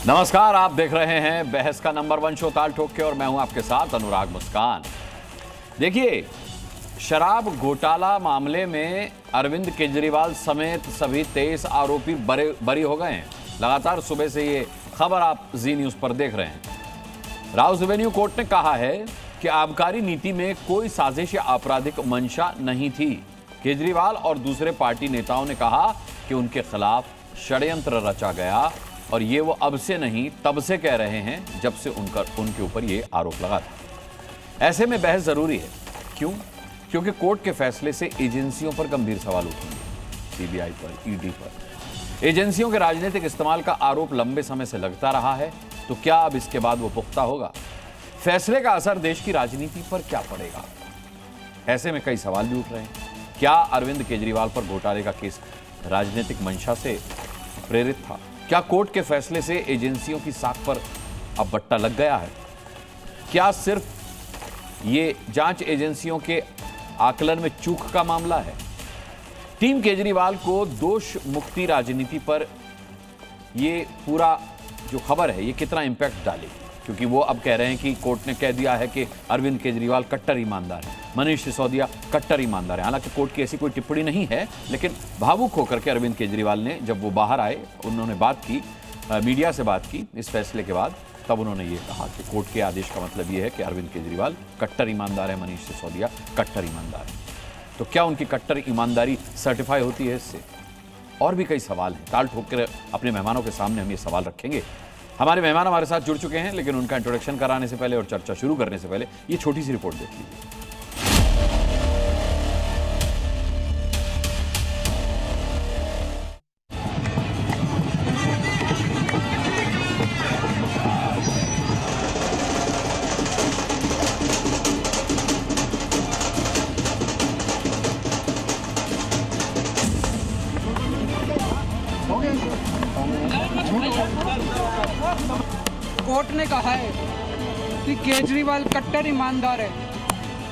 नमस्कार, आप देख रहे हैं बहस का नंबर 1 शो ताल ठोक के और मैं हूं आपके साथ अनुराग मुस्कान। देखिए, शराब घोटाला मामले में अरविंद केजरीवाल समेत सभी 23 आरोपी बरी हो गए हैं। लगातार सुबह से ये खबर आप जी न्यूज पर देख रहे हैं। राउस एवेन्यू कोर्ट ने कहा है कि आबकारी नीति में कोई साजिश या आपराधिक मंशा नहीं थी। केजरीवाल और दूसरे पार्टी नेताओं ने कहा कि उनके खिलाफ षड्यंत्र रचा गया और ये वो अब से नहीं तब से कह रहे हैं जब से उनके ऊपर ये आरोप लगा था। ऐसे में बहस जरूरी है। क्यों? क्योंकि कोर्ट के फैसले से एजेंसियों पर गंभीर सवाल उठेंगे। सीबीआई पर, ईडी पर एजेंसियों के राजनीतिक इस्तेमाल का आरोप लंबे समय से लगता रहा है, तो क्या अब इसके बाद वो पुख्ता होगा? फैसले का असर देश की राजनीति पर क्या पड़ेगा? ऐसे में कई सवाल भी उठ रहे हैं। क्या अरविंद केजरीवाल पर घोटाले का केस राजनीतिक मंशा से प्रेरित था? क्या कोर्ट के फैसले से एजेंसियों की साख पर अब बट्टा लग गया है? क्या सिर्फ ये जांच एजेंसियों के आकलन में चूक का मामला है? टीम केजरीवाल को दोष मुक्ति राजनीति पर ये पूरा जो खबर है ये कितना इंपैक्ट डालेगी? क्योंकि वो अब कह रहे हैं कि कोर्ट ने कह दिया है कि अरविंद केजरीवाल कट्टर ईमानदार है, मनीष सिसोदिया कट्टर ईमानदार है। हालांकि कोर्ट की ऐसी कोई टिप्पणी नहीं है, लेकिन भावुक होकर के अरविंद केजरीवाल ने, जब वो बाहर आए, उन्होंने बात की, मीडिया से बात की इस फैसले के बाद, तब उन्होंने ये कहा कि कोर्ट के आदेश का मतलब ये है कि अरविंद केजरीवाल कट्टर ईमानदार है, मनीष सिसोदिया कट्टर ईमानदार है। तो क्या उनकी कट्टर ईमानदारी सर्टिफाई होती है इससे? और भी कई सवाल हैं। ताल ठोक कर अपने मेहमानों के सामने हम ये सवाल रखेंगे। हमारे मेहमान हमारे साथ जुड़ चुके हैं, लेकिन उनका इंट्रोडक्शन कराने से पहले और चर्चा शुरू करने से पहले ये छोटी सी रिपोर्ट देख लीजिए। कोर्ट ने कहा है कि केजरीवाल कट्टर ईमानदार है,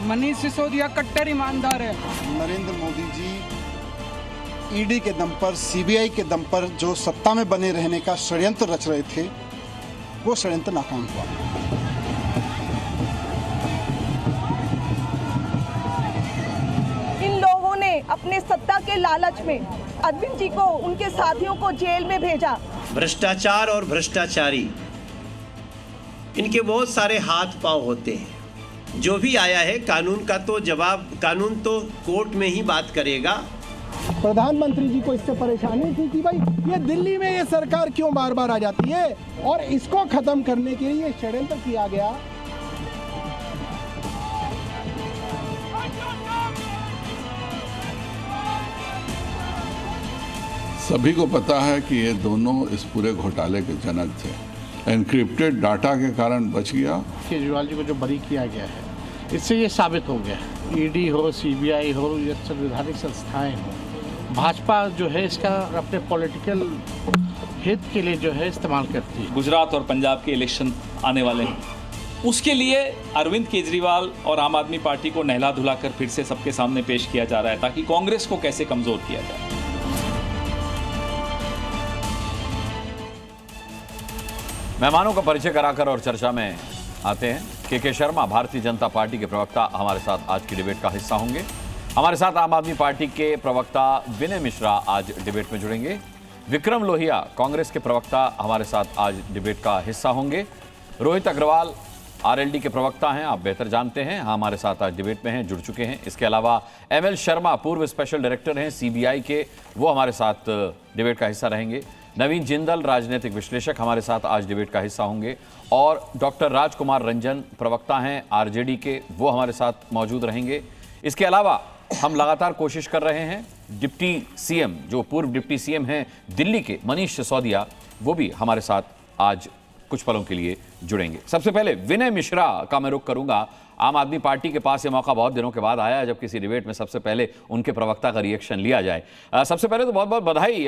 मनीष सिसोदिया कट्टर ईमानदार है। नरेंद्र मोदी जी ईडी के दम पर, सीबीआई के दम पर जो सत्ता में बने रहने का षड्यंत्र रच रहे थे, वो षड्यंत्र नाकाम हुआ। इन लोगों ने अपने सत्ता के लालच में अरविंद जी को, उनके साथियों को जेल में भेजा। भ्रष्टाचार और भ्रष्टाचारी, इनके बहुत सारे हाथ पांव होते हैं। जो भी आया है कानून का तो जवाब, कानून तो कोर्ट में ही बात करेगा। प्रधानमंत्री जी को इससे परेशानी थी कि भाई ये दिल्ली में ये सरकार क्यों बार बार आ जाती है, और इसको खत्म करने के लिए षड्यंत्र किया गया। सभी को पता है कि ये दोनों इस पूरे घोटाले के जनक थे। एनक्रिप्टेड डाटा के कारण बच गया। केजरीवाल जी को जो बरी किया गया है, इससे ये साबित हो गया, ईडी हो, सीबीआई हो, या संवैधानिक संस्थाएं हो, भाजपा जो है इसका अपने पॉलिटिकल हित के लिए जो है इस्तेमाल करती है। गुजरात और पंजाब के इलेक्शन आने वाले हैं, उसके लिए अरविंद केजरीवाल और आम आदमी पार्टी को नहला धुलाकर फिर से सबके सामने पेश किया जा रहा है, ताकि कांग्रेस को कैसे कमजोर किया जाए। मेहमानों का परिचय कराकर और चर्चा में आते हैं। के शर्मा, भारतीय जनता पार्टी के प्रवक्ता, हमारे साथ आज की डिबेट का हिस्सा होंगे। हमारे साथ आम आदमी पार्टी के प्रवक्ता विनय मिश्रा आज डिबेट में जुड़ेंगे। विक्रम लोहिया, कांग्रेस के प्रवक्ता, हमारे साथ आज डिबेट का हिस्सा होंगे। रोहित अग्रवाल आरएलडी के प्रवक्ता हैं, आप बेहतर जानते हैं, हमारे साथ आज डिबेट में हैं, जुड़ चुके हैं। इसके अलावा एमएल शर्मा, पूर्व स्पेशल डायरेक्टर हैं सीबीआई के, वो हमारे साथ डिबेट का हिस्सा रहेंगे। नवीन जिंदल, राजनीतिक विश्लेषक, हमारे साथ आज डिबेट का हिस्सा होंगे। और डॉक्टर राजकुमार रंजन, प्रवक्ता हैं आरजेडी के, वो हमारे साथ मौजूद रहेंगे। इसके अलावा हम लगातार कोशिश कर रहे हैं, डिप्टी सीएम, जो पूर्व डिप्टी सीएम हैं दिल्ली के, मनीष सिसोदिया, वो भी हमारे साथ आज कुछ पलों के लिए जुड़ेंगे। सबसे पहले विनय मिश्रा का मैं रुख करूंगा। आम आदमी पार्टी के पास ये मौका बहुत दिनों के बाद आया जब किसी डिबेट में सबसे पहले उनके प्रवक्ता का रिएक्शन लिया जाए। सबसे पहले तो बहुत बहुत बधाई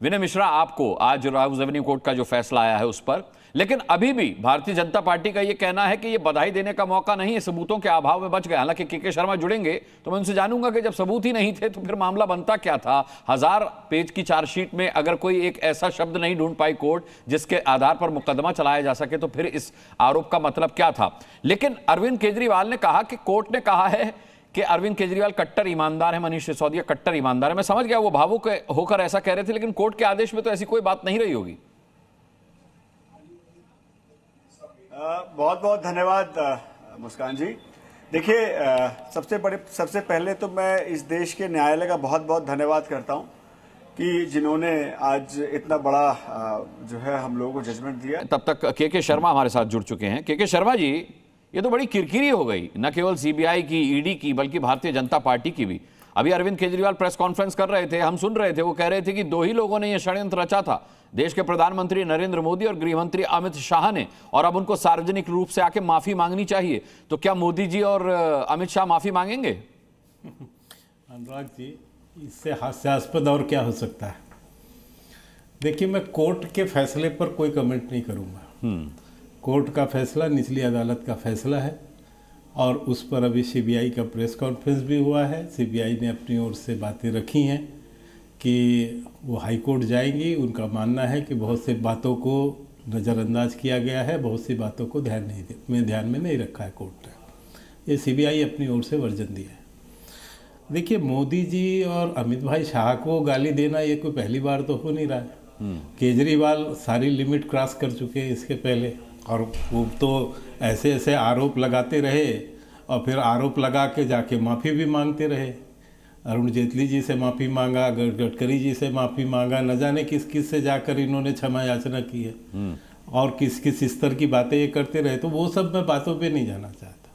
विनय मिश्रा आपको, आज राउस एवेन्यू कोर्ट का जो फैसला आया है उस पर। लेकिन अभी भी भारतीय जनता पार्टी का यह कहना है कि यह बधाई देने का मौका नहीं है, सबूतों के अभाव में बच गए। हालांकि के शर्मा जुड़ेंगे तो मैं उनसे जानूंगा कि जब सबूत ही नहीं थे तो फिर मामला बनता क्या था। 1000 पेज की चार्जशीट में अगर कोई एक ऐसा शब्द नहीं ढूंढ पाई कोर्ट जिसके आधार पर मुकदमा चलाया जा सके तो फिर इस आरोप का मतलब क्या था। लेकिन अरविंद केजरीवाल ने कहा कि कोर्ट ने कहा है कि अरविंद केजरीवाल कट्टर ईमानदार है, मनीष सिसोदिया कट्टर ईमानदार है। मैं समझ गया वो भावुक होकर ऐसा कह रहे थे, लेकिन कोर्ट के आदेश में तो ऐसी कोई बात नहीं रही होगी। बहुत बहुत धन्यवाद मुस्कान जी। देखिए, सबसे पहले तो मैं इस देश के न्यायालय का बहुत बहुत धन्यवाद करता हूं कि जिन्होंने आज इतना बड़ा जो है हम लोगों को जजमेंट दिया। तब तक के शर्मा हमारे साथ जुड़ चुके हैं। के शर्मा जी, ये तो बड़ी किरकिरी हो गई, न केवल सीबीआई की, ईडी की, बल्कि भारतीय जनता पार्टी की भी। अभी अरविंद केजरीवाल प्रेस कॉन्फ्रेंस कर रहे थे, हम सुन रहे थे, वो कह रहे थे कि 2 ही लोगों ने यह षड्यंत्र रचा था, देश के प्रधानमंत्री नरेंद्र मोदी और गृहमंत्री अमित शाह ने, और अब उनको सार्वजनिक रूप से आके माफी मांगनी चाहिए। तो क्या मोदी जी और अमित शाह माफी मांगेंगे? अनुराग जी, इससे हास्यास्पद और क्या हो सकता है। देखिए, मैं कोर्ट के फैसले पर कोई कमेंट नहीं करूंगा। कोर्ट का फैसला निचली अदालत का फैसला है और उस पर अभी सीबीआई का प्रेस कॉन्फ्रेंस भी हुआ है। सीबीआई ने अपनी ओर से बातें रखी हैं कि वो हाई कोर्ट जाएंगी। उनका मानना है कि बहुत सी बातों को नज़रअंदाज किया गया है, बहुत सी बातों को ध्यान में नहीं रखा है कोर्ट ने। ये सीबीआई अपनी ओर से वर्जन दिया है। देखिए, मोदी जी और अमित भाई शाह को गाली देना ये कोई पहली बार तो हो नहीं रहा है। केजरीवाल सारी लिमिट क्रॉस कर चुके हैं इसके पहले, और वो तो ऐसे ऐसे आरोप लगाते रहे और फिर आरोप लगा के जाके माफ़ी भी मांगते रहे। अरुण जेटली जी से माफ़ी मांगा, गडकरी जी से माफ़ी मांगा, न जाने किस किस से जाकर इन्होंने क्षमा याचना की है, और किस किस स्तर की बातें ये करते रहे। तो वो सब मैं बातों पे नहीं जाना चाहता,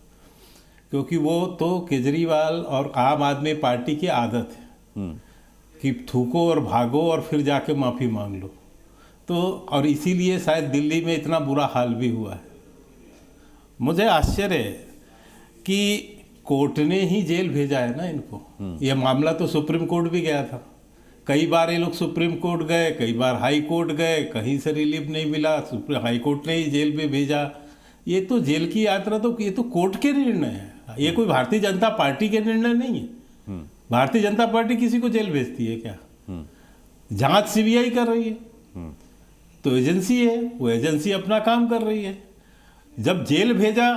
क्योंकि वो तो केजरीवाल और आम आदमी पार्टी की आदत है कि थूको और भागो और फिर जाके माफ़ी मांग लो। तो और इसीलिए शायद दिल्ली में इतना बुरा हाल भी हुआ है। मुझे आश्चर्य है कि कोर्ट ने ही जेल भेजा है ना इनको। यह मामला तो सुप्रीम कोर्ट भी गया था, कई बार ये लोग सुप्रीम कोर्ट गए, कई बार हाई कोर्ट गए, कहीं से रिलीफ नहीं मिला, हाई कोर्ट ने ही जेल में भेजा। ये तो जेल की यात्रा तो ये तो कोर्ट के निर्णय है, ये कोई भारतीय जनता पार्टी के निर्णय नहीं है। भारतीय जनता पार्टी किसी को जेल भेजती है क्या? जांच सीबीआई कर रही है, तो एजेंसी है, वो एजेंसी अपना काम कर रही है। जब जेल भेजा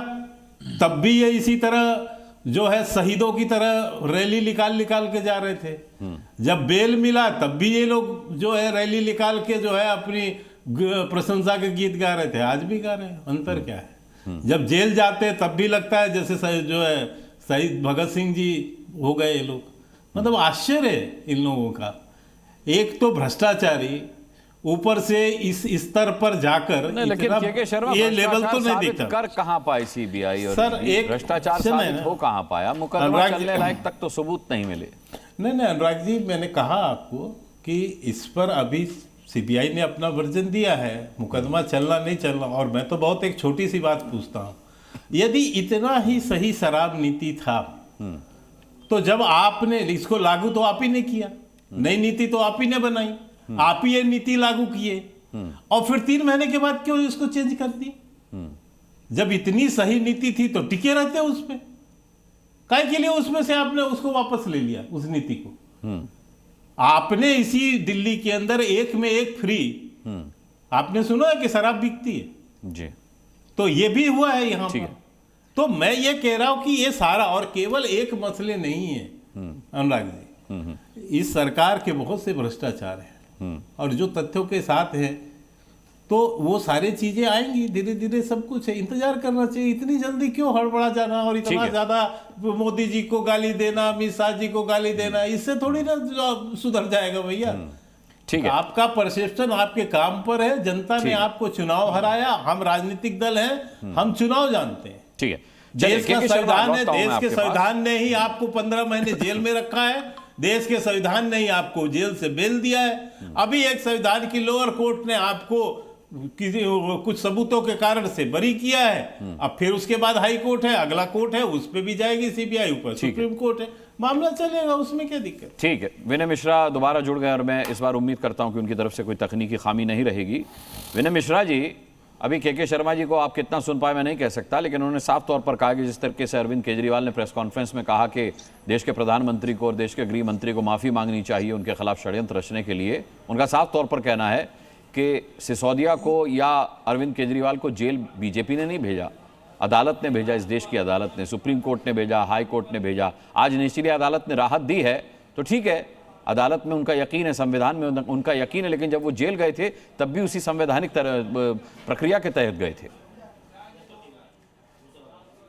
तब भी ये इसी तरह जो है शहीदों की तरह रैली निकाल के जा रहे थे। जब बेल मिला तब भी ये लोग जो है रैली निकाल के जो है अपनी प्रशंसा के गीत गा रहे थे, आज भी गा रहे हैं। अंतर क्या है? जब जेल जाते तब भी लगता है जैसे जो है शहीद भगत सिंह जी हो गए ये लोग। मतलब आश्चर्य है इन लोगों का। एक तो भ्रष्टाचारी, ऊपर से इस स्तर पर जाकर लेकिन के शर्मा ये लेवल तो नहीं दिखता। कर कहां पाई सीबीआई और सर, एक भ्रष्टाचार साबित हो कहां पाया? मुकदमा चलने लायक तक तो सबूत नहीं मिले। नहीं अनुराग जी, मैंने कहा आपको कि इस पर अभी सीबीआई ने अपना वर्जन दिया है, मुकदमा चलना नहीं चलना। और मैं तो बहुत एक छोटी सी बात पूछता हूँ, यदि इतना ही सही शराब नीति था तो जब आपने इसको लागू तो आप ही ने किया, नई नीति तो आप ही ने बनाई, आप ही ये नीति लागू किए, और फिर 3 महीने के बाद क्यों इसको चेंज कर दी? जब इतनी सही नीति थी तो टिके रहते उस पे, काहे के लिए उसमें से आपने उसको वापस ले लिया उस नीति को? आपने इसी दिल्ली के अंदर 1 में 1 फ्री, आपने सुना है कि शराब बिकती है जी, तो ये भी हुआ है यहाँ पर। तो मैं ये कह रहा हूं कि ये सारा, और केवल एक मसले नहीं है अनुराग जी, इस सरकार के बहुत से भ्रष्टाचार हैं और जो तथ्यों के साथ हैं, तो वो सारी चीजें आएंगी धीरे धीरे, सब कुछ है, इंतजार करना चाहिए। इतनी जल्दी क्यों हड़बड़ा जाना और इतना ज्यादा मोदी जी को गाली देना, अमित शाह जी को गाली देना, इससे थोड़ी ना सुधर जाएगा भैया। ठीक है, आपका परसेप्शन आपके काम पर है, जनता ने आपको चुनाव हराया, हम राजनीतिक दल हैं, हम चुनाव जानते हैं। ठीक है, देश का संविधान है, देश के संविधान ने ही आपको 15 महीने जेल में रखा है, देश के संविधान ने ही आपको जेल से बेल दिया है। अभी एक संविधान की लोअर कोर्ट ने आपको किसी कुछ सबूतों के कारण से बरी किया है, अब फिर उसके बाद हाई कोर्ट है, अगला कोर्ट है, उस पे भी जाएगी सीबीआई, ऊपर सुप्रीम कोर्ट है, मामला चलेगा, उसमें क्या दिक्कत। ठीक है, विनय मिश्रा दोबारा जुड़ गए और मैं इस बार उम्मीद करता हूं कि उनकी तरफ से कोई तकनीकी खामी नहीं रहेगी। विनय मिश्रा जी, अभी के शर्मा जी को आप कितना सुन पाए मैं नहीं कह सकता, लेकिन उन्होंने साफ तौर पर कहा कि जिस तरीके से अरविंद केजरीवाल ने प्रेस कॉन्फ्रेंस में कहा कि देश के प्रधानमंत्री को और देश के गृह मंत्री को माफ़ी मांगनी चाहिए उनके खिलाफ षड्यंत्र रचने के लिए, उनका साफ तौर पर कहना है कि सिसोदिया को या अरविंद केजरीवाल को जेल बीजेपी ने नहीं भेजा, अदालत ने भेजा, इस देश की अदालत ने, सुप्रीम कोर्ट ने भेजा, हाई कोर्ट ने भेजा। आज निचली अदालत ने राहत दी है तो ठीक है, अदालत में उनका यकीन है, संविधान में उनका यकीन है, लेकिन जब वो जेल गए थे तब भी उसी संवैधानिक प्रक्रिया के तहत गए थे।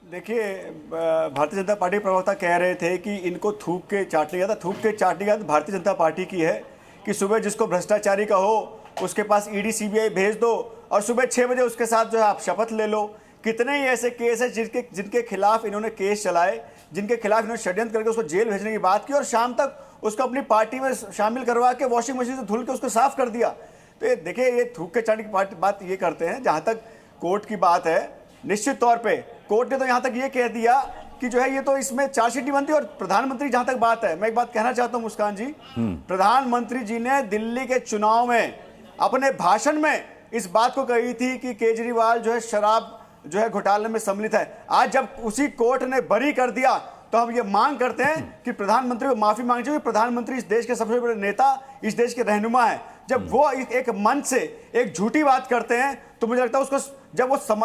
देखिए, भारतीय जनता पार्टी प्रवक्ता कह रहे थे कि इनको थूक के चाट लिया था। थूक के चाट लिया तो भारतीय जनता पार्टी की है कि सुबह जिसको भ्रष्टाचारी कहो उसके पास ईडी सीबीआई भेज दो और सुबह 6 बजे उसके साथ जो है आप शपथ ले लो। कितने ही ऐसे केस हैं जिनके खिलाफ इन्होंने केस चलाए, जिनके खिलाफ इन्होंने षड्यंत्र करके उसको जेल भेजने की बात की और शाम तक उसको अपनी पार्टी में शामिल करवा के वॉशिंग मशीन से धुल के उसको साफ कर दिया। तो ये देखिए, ये थूक के चाटने की बात ये करते हैं। जहां तक कोर्ट की बात है, निश्चित तौर पे कोर्ट ने तो यहां तक ये कह दिया कि जो है ये तो इसमें चार्जशीट नहीं बनती। और प्रधानमंत्री, जहां तक बात है, मैं एक बात कहना चाहता हूं मुस्कान जी, प्रधानमंत्री जी ने दिल्ली के चुनाव में अपने भाषण में इस बात को कही थी कि केजरीवाल जो है शराब जो है घोटाले में सम्मिलित है। आज जब उसी कोर्ट ने बरी कर दिया तो हम ये मांग करते हैं कि प्रधानमंत्री को माफी मांगनी चाहिए। प्रधानमंत्री इस देश के सबसे बड़े नेता, इस देश के रहनुमा है। जब वो एक मंच से एक झूठी बात करते हैं तो मुझे लगता है उसको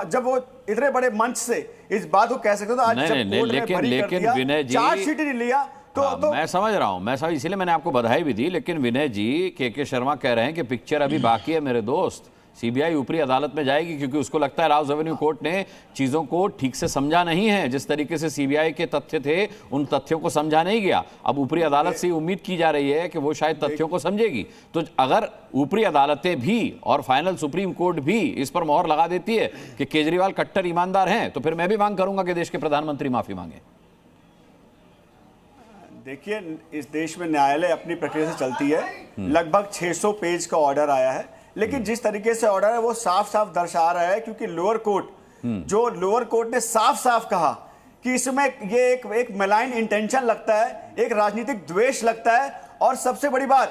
जब वो इतने बड़े मंच से इस बात को कह सकते हो तो आज जब कोर्ट ने बरी कर दिया, विनय जी, चार्जशीट नहीं लिया तो मैं समझ रहा हूं, इसीलिए मैंने आपको बधाई भी दी। लेकिन विनय जी, के शर्मा कह रहे हैं कि पिक्चर अभी बाकी है मेरे दोस्त। सीबीआई ऊपरी अदालत में जाएगी क्योंकि उसको लगता है राउज एवेन्यू कोर्ट ने चीज़ों को ठीक से समझा नहीं है। जिस तरीके से सीबीआई के तथ्य थे उन तथ्यों को समझा नहीं गया। अब ऊपरी अदालत से उम्मीद की जा रही है कि वो शायद तथ्यों को समझेगी। तो अगर ऊपरी अदालतें भी और फाइनल सुप्रीम कोर्ट भी इस पर मोहर लगा देती है कि केजरीवाल कट्टर ईमानदार हैं, तो फिर मैं भी मांग करूंगा कि देश के प्रधानमंत्री माफी मांगे। देखिए, इस देश में न्यायालय अपनी प्रक्रिया से चलती है। लगभग 600 पेज का ऑर्डर आया है, लेकिन जिस तरीके से ऑर्डर है वो साफ साफ दर्शा रहा है, क्योंकि लोअर कोर्ट ने साफ साफ कहा कि इसमें ये एक मैलाइन इंटेंशन लगता है, एक राजनीतिक द्वेष लगता है। और सबसे बड़ी बात,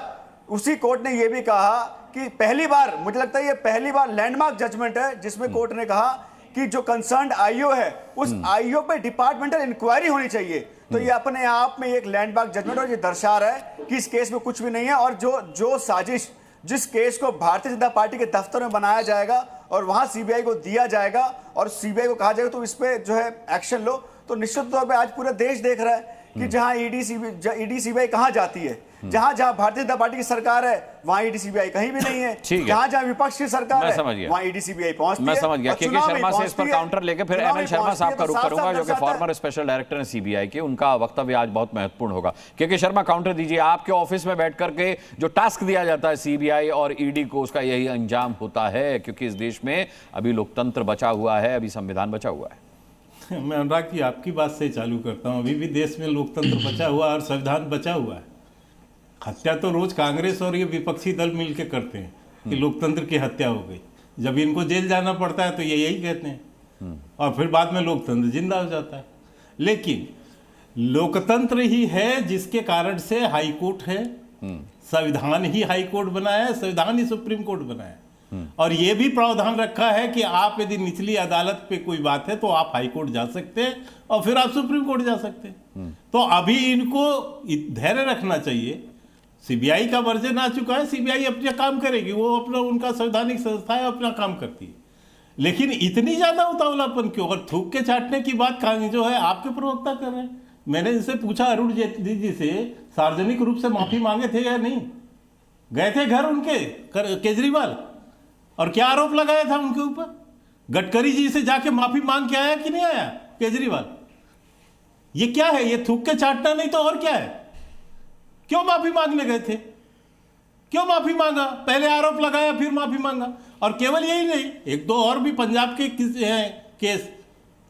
उसी कोर्ट ने ये भी कहा कि पहली बार, मुझे लगता है ये पहली बार लैंडमार्क जजमेंट है जिसमें कोर्ट ने कहा कि जो कंसर्न्ड आईओ है उस आईओ पे डिपार्टमेंटल इंक्वायरी होनी चाहिए। तो ये अपने आप में एक लैंडमार्क जजमेंट और ये दर्शा रहा है कि इस केस में कुछ भी नहीं है। और जो साजिश, जिस केस को भारतीय जनता पार्टी के दफ्तर में बनाया जाएगा और वहां सीबीआई को दिया जाएगा और सीबीआई को कहा जाएगा तो इस पे जो है एक्शन लो, तो निश्चित तौर पे आज पूरा देश देख रहा है कि जहां ईडी सीबीआई कहां जाती है। जहां भारतीय जनता पार्टी की सरकार है वहां ईडी सीबीआई कहीं भी नहीं है। जहां विपक्ष की सरकार है वहां ईडी सीबीआई पहुंचती है। मैं समझ गया। के शर्मा से इस पर काउंटर लेके फिर एमएल शर्मा साहब का रुख करूंगा, जो कि फॉर्मर स्पेशल डायरेक्टर है सीबीआई के। उनका वक्तव्य आज बहुत महत्वपूर्ण होगा। के शर्मा, काउंटर दीजिए। आपके ऑफिस में बैठ करके जो टास्क दिया जाता है सीबीआई और ईडी को, उसका यही अंजाम होता है, क्योंकि इस देश में अभी लोकतंत्र बचा हुआ है, अभी संविधान बचा हुआ है। मैं अनुराग जी आपकी बात से चालू करता हूँ। अभी भी देश में लोकतंत्र बचा हुआ और संविधान बचा हुआ है। हत्या तो रोज कांग्रेस और ये विपक्षी दल मिलकर करते हैं कि लोकतंत्र की हत्या हो गई। जब इनको जेल जाना पड़ता है तो ये यही कहते हैं और फिर बाद में लोकतंत्र जिंदा हो जाता है। लेकिन लोकतंत्र ही है जिसके कारण से हाई कोर्ट है, संविधान ही हाई कोर्ट बनाया है, संविधान ही सुप्रीम कोर्ट बनाया है। और ये भी प्रावधान रखा है कि आप यदि निचली अदालत पे कोई बात है तो आप हाई कोर्ट जा सकते हैं और फिर आप सुप्रीम कोर्ट जा सकते हैं। तो अभी इनको धैर्य रखना चाहिए। सीबीआई का वर्जन आ चुका है, सीबीआई अपना काम करेगी, वो अपना, उनका संवैधानिक संस्था है, अपना काम करती है। लेकिन इतनी ज्यादा उतावलापन क्यों? और थूक के चाटने की बात जो है आपके प्रवक्ता कर रहे हैं। मैंने इनसे पूछा अरुण जेटली जी से, सार्वजनिक रूप से माफी मांगे थे या नहीं? गए थे घर उनके केजरीवाल और क्या आरोप लगाया था उनके ऊपर? गडकरी जी से जाके माफी मांग के आया कि नहीं आया केजरीवाल? ये क्या है? ये थूक के चाटना नहीं तो और क्या है? क्यों माफी मांगने गए थे? क्यों माफी मांगा? पहले आरोप लगाया फिर माफी मांगा। और केवल यही नहीं, एक दो और भी पंजाब के केस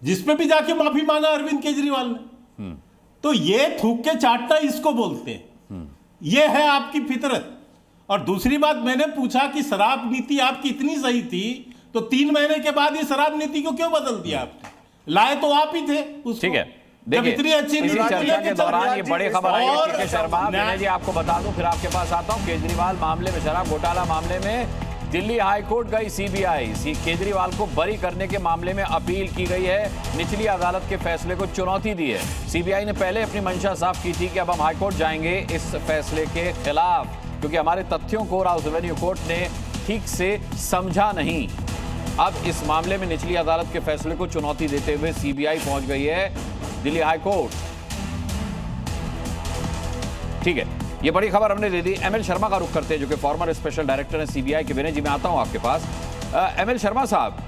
जिसमें भी जाके माफी मांगा अरविंद केजरीवाल ने। तो ये थूक के चाटना इसको बोलते हैं। ये है आपकी फितरत। और दूसरी बात, मैंने पूछा कि शराब नीति आपकी इतनी सही थी तो 3 महीने के बाद ये शराब नीति को क्यों बदल दिया आपने? लाए तो आप ही थे उसको। ठीक है, देखिए इतनी अच्छी चर्चा के दौरान ये बड़ी खबर आई है। के शर्मा, विनय जी आपको बता दूं, फिर आपके पास आता हूं। केजरीवाल मामले में, शराब घोटाला मामले में दिल्ली हाईकोर्ट गई सीबीआई। केजरीवाल को बरी करने के मामले में अपील की गई है। निचली अदालत के फैसले को चुनौती दी है। सीबीआई ने पहले अपनी मंशा साफ की थी कि अब हम हाईकोर्ट जाएंगे इस फैसले के खिलाफ, क्योंकि हमारे तथ्यों को राउस रेवेन्यू कोर्ट ने ठीक से समझा नहीं। अब इस मामले में निचली अदालत के फैसले को चुनौती देते हुए सीबीआई पहुंच गई है दिल्ली हाईकोर्ट। ठीक है, ये बड़ी खबर हमने दे दी। एमएल शर्मा का रुख करते हैं, जो कि फॉर्मर स्पेशल डायरेक्टर हैं सीबीआई के। विनय जी, मैं आता हूं आपके पास। एमएल शर्मा साहब,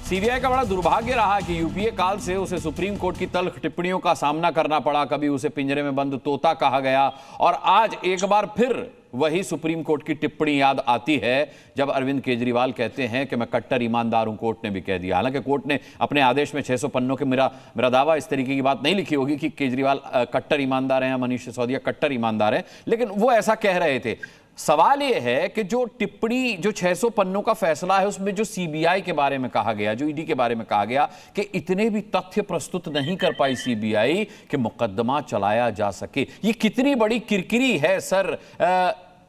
सीबीआई का बड़ा दुर्भाग्य रहा कि यूपीए काल से उसे सुप्रीम कोर्ट की तल्ख टिप्पणियों का सामना करना पड़ा। कभी उसे पिंजरे में बंद तोता कहा गया, और आज एक बार फिर वही सुप्रीम कोर्ट की टिप्पणी याद आती है जब अरविंद केजरीवाल कहते हैं कि मैं कट्टर ईमानदार हूं। कोर्ट ने भी कह दिया, हालांकि कोर्ट ने अपने आदेश में 600 पन्नों के मेरा दावा इस तरीके की बात नहीं लिखी होगी कि केजरीवाल कट्टर ईमानदार हैं या मनीष सिसोदिया कट्टर ईमानदार हैं, लेकिन वो ऐसा कह रहे थे। सवाल यह है कि जो टिप्पणी, जो 600 पन्नों का फैसला है, उसमें जो सीबीआई के बारे में कहा गया, जो ईडी के बारे में कहा गया कि इतने भी तथ्य प्रस्तुत नहीं कर पाई सीबीआई कि मुकदमा चलाया जा सके, ये कितनी बड़ी किरकिरी है सर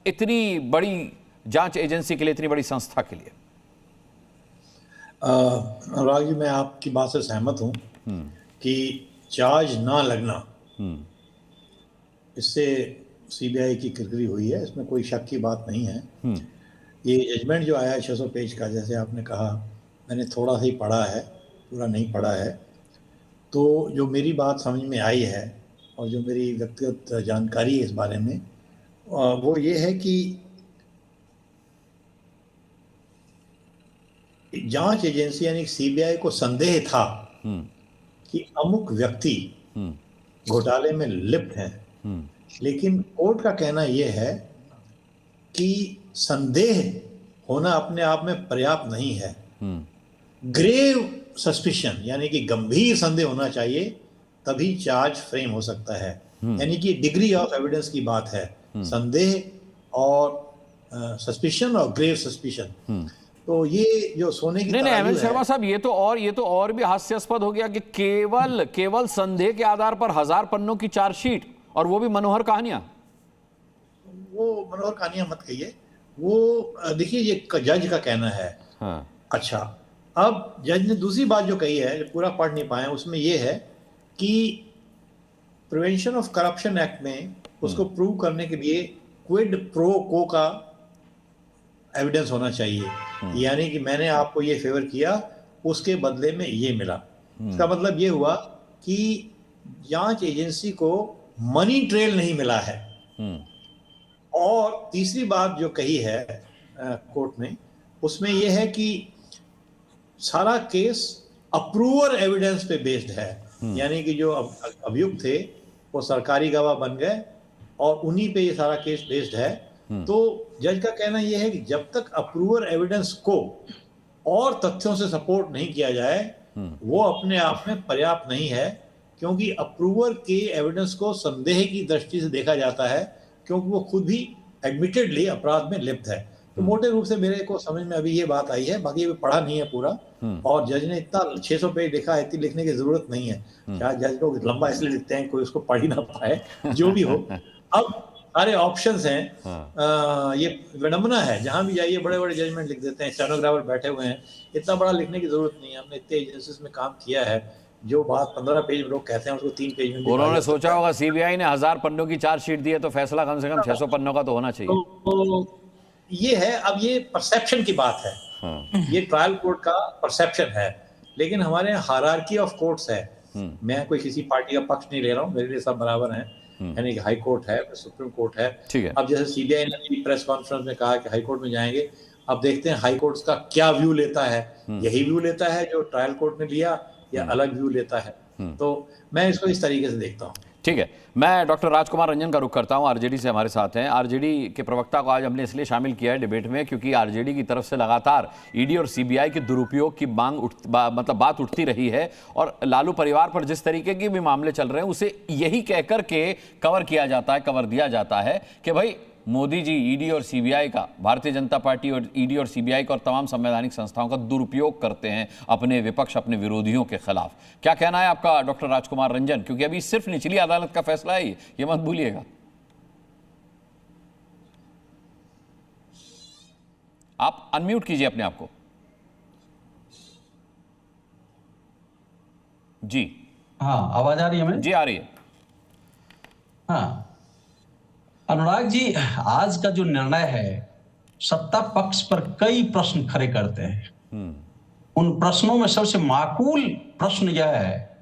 इतनी बड़ी जांच एजेंसी के लिए, इतनी बड़ी संस्था के लिए? अनुराग जी, मैं आपकी बात से सहमत हूं कि चार्ज ना लगना, इससे सीबीआई की किरकिरी हुई है, इसमें कोई शक की बात नहीं है। ये जजमेंट जो आया है 600 पेज का, जैसे आपने कहा, मैंने थोड़ा सा ही पढ़ा है, पूरा नहीं पढ़ा है। तो जो मेरी बात समझ में आई है और जो मेरी व्यक्तिगत जानकारी है इस बारे में, वो ये है कि जांच एजेंसी यानी सीबीआई को संदेह था कि अमुक व्यक्ति घोटाले में लिप्त हैं, लेकिन कोर्ट का कहना यह है कि संदेह होना अपने आप में पर्याप्त नहीं है। ग्रेव सस्पिशन यानी कि गंभीर संदेह होना चाहिए, तभी चार्ज फ्रेम हो सकता है। यानी कि डिग्री ऑफ एविडेंस की बात है, संदेह और सस्पिशन और ग्रेव सस्पिशन। तो ये जो सोने की नहीं एमएल शर्मा साहब, ये तो और भी हास्यास्पद हो गया कि केवल संदेह के आधार पर 1000 पन्नों की चार्जशीट, और वो भी मनोहर कहानियां। वो मनोहर कहानियां मत कहिए, वो देखिए ये जज का कहना है। हाँ। अच्छा, अब जज ने दूसरी बात जो कही है, जो पूरा पढ़ नहीं पाए, उसमें ये है कि प्रिवेंशन ऑफ करप्शन एक्ट में उसको प्रूव करने के लिए क्विड प्रो को का एविडेंस होना चाहिए, यानी कि मैंने आपको ये फेवर किया, उसके बदले में ये मिला। इसका मतलब ये हुआ कि जांच एजेंसी को मनी ट्रेल नहीं मिला है। और तीसरी बात जो कही है कोर्ट ने, उसमें यह है कि सारा केस अप्रूवर एविडेंस पे बेस्ड है, यानी कि जो अभियुक्त थे वो सरकारी गवाह बन गए और उन्हीं पे ये सारा केस बेस्ड है। तो जज का कहना यह है कि जब तक अप्रूवर एविडेंस को और तथ्यों से सपोर्ट नहीं किया जाए, वो अपने आप में पर्याप्त नहीं है, क्योंकि अप्रूवर के एविडेंस को संदेह की दृष्टि से देखा जाता है, क्योंकि वो खुद भी एडमिटेडली अपराध में लिप्त है। तो मोटे रूप से मेरे को समझ में अभी ये बात आई है, बाकी ये पढ़ा नहीं है पूरा, और जज ने इतना 600 पेज लिखा है, इतनी लिखने की जरूरत नहीं है। शायद जज लोग लंबा इसलिए लिखते हैं कोई उसको पढ़ ही ना पाए, जो भी हो। अब सारे ऑप्शंस हैं। ये विडंबना है, जहां भी जाइए बड़े बड़े जजमेंट लिख देते हैं, स्टेनोग्राफर बैठे हुए हैं, इतना बड़ा लिखने की जरूरत नहीं है। हमने इतने एजेंसीज में काम किया है, जो बात 15 पेज में लोग कहते हैं उसको 3 पेज में। उन्होंने सोचा होगा सीबीआई ने 1000 पन्नों की चार्जशीट दी है, तो फैसला कम से कम 600 पन्नों का तो होना चाहिए। तो ये है, अब ये परसेप्शन की बात है। ये ट्रायल कोर्ट का परसेप्शन है, लेकिन हमारे यहाँ हायरार्की ऑफ कोर्ट्स है। मैं कोई किसी पार्टी का पक्ष नहीं ले रहा हूँ, मेरे लिए सब बराबर हैं, यानी कि हाई कोर्ट है, सुप्रीम कोर्ट है। अब जैसे सीबीआई ने प्रेस कॉन्फ्रेंस में कहा कि हाई कोर्ट में जाएंगे, अब देखते हैं हाई कोर्ट का क्या व्यू लेता है। यही व्यू लेता है जो ट्रायल कोर्ट ने लिया, या अलग व्यू लेता है। तो मैं इसको इस तरीके से देखता हूँ। ठीक है, मैं डॉक्टर राजकुमार रंजन का रुख करता हूं, आरजेडी से हमारे साथ हैं। आरजेडी के प्रवक्ता को आज हमने इसलिए शामिल किया है डिबेट में, क्योंकि आरजेडी की तरफ से लगातार ईडी और सीबीआई के दुरुपयोग की बात उठती रही है, और लालू परिवार पर जिस तरीके के भी मामले चल रहे हैं, उसे यही कहकर के कवर दिया जाता है कि भाई मोदी जी ईडी और सीबीआई का, भारतीय जनता पार्टी और ईडी और सीबीआई का और तमाम संवैधानिक संस्थाओं का दुरुपयोग करते हैं अपने विपक्ष, अपने विरोधियों के खिलाफ। क्या कहना है आपका डॉक्टर राजकुमार रंजन? क्योंकि अभी सिर्फ निचली अदालत का फैसला है, ये मत भूलिएगा। आप अनम्यूट कीजिए अपने आप को। जी हाँ, आवाज आ रही है हमें? जी आ रही है। हाँ, अनुराग जी, आज का जो निर्णय है सत्ता पक्ष पर कई प्रश्न खड़े करते हैं। उन प्रश्नों में सबसे माकूल प्रश्न यह है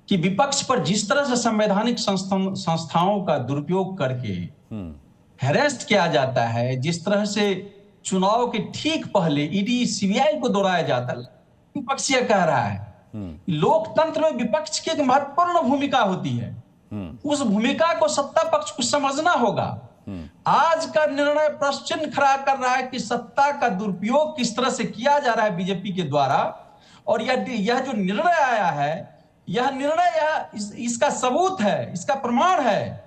कि विपक्ष पर जिस तरह से संवैधानिक संस्थाओं का दुरुपयोग करके हैरेस्ट किया जाता है, जिस तरह से चुनाव के ठीक पहले ईडी सीबीआई को दौड़ाया जाता है, विपक्ष यह कह रहा है लोकतंत्र में विपक्ष की एक महत्वपूर्ण भूमिका होती है। उस भूमिका को सत्ता पक्ष को समझना होगा। आज का निर्णय प्रश्न चिन्ह खड़ा कर रहा है कि सत्ता का दुरुपयोग किस तरह से किया जा रहा है बीजेपी के द्वारा, और यह जो निर्णय आया है, यह निर्णय इसका सबूत है, इसका प्रमाण है